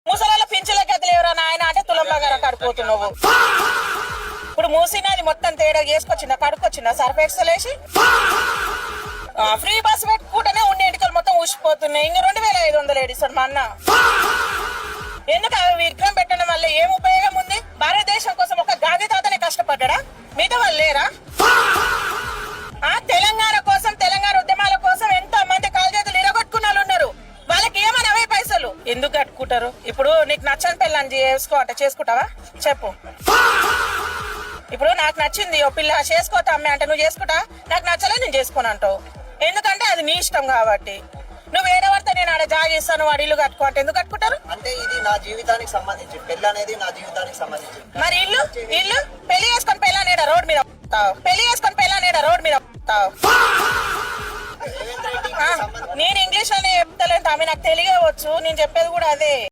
ముసలాల పింఛన్ల గతి లేవరా నాయన అంటే తులం బంగారం కడిపోతున్నావు. ఇప్పుడు మూసినది మొత్తం తేడా చేసుకొచ్చిందా, కడుక్కొచ్చిందా సర్ఫ్ ఎక్సెల్ వేసి? ఫ్రీ బస్ పెట్టుకుంటేనే ఉండే ఎన్నికలు మొత్తం ఊసిపోతున్నాయి. ఇంక 2500 ఏడిస్తాడు మా అన్న. ఎందుకు విగ్రహం పెట్టడం వల్ల ఏం ఉపయోగం ఉంది? భారతదేశం కోసం ఒక గాంధీ తాతనే కష్టపడ్డా, మిగతా వాళ్ళు లేరా? తెలంగాణ కోసం, తెలంగాణ ఉద్యమాల కోసం ఎంతో మంది కాల్చేతులు ఇరగొట్టుకున్న వాళ్ళు ఉన్నారు. వాళ్ళకి ఏమని అవే పైసలు ఎందుకు కట్టుకుంటారు? ఇప్పుడు నీకు నచ్చని పెళ్ళని చేసుకుంటావా చెప్పు? ఇప్పుడు నాకు నచ్చింది ఓ పిల్ల చేసుకోతా అమ్మే అంటే నువ్వు చేసుకుంటా, నాకు నచ్చలే నేను చేసుకోను అంటావు. ఎందుకంటే అది నీ ఇష్టం కాబట్టి. నువ్వు ఏడవడితే నేను ఆడ జాగిస్తాను, వాడు ఇల్లు కట్టుకో అంటే ఎందుకు కట్టుకుంటారు? అంటే ఇది నా జీవితానికి సంబంధించి, పెళ్లి అనేది నా జీవితానికి సంబంధించి. మరి ఇల్లు పెళ్లి చేసుకొని పెళ్ళానేడ రోడ్ మీద పెళ్లి చేసుకొని పెళ్ళానేడ రోడ్ మీద నేను ఇంగ్లీష్ లోనే చెప్తలేను తమ్మి, నాకు తెలియవచ్చు. నేను చెప్పేది కూడా అదే.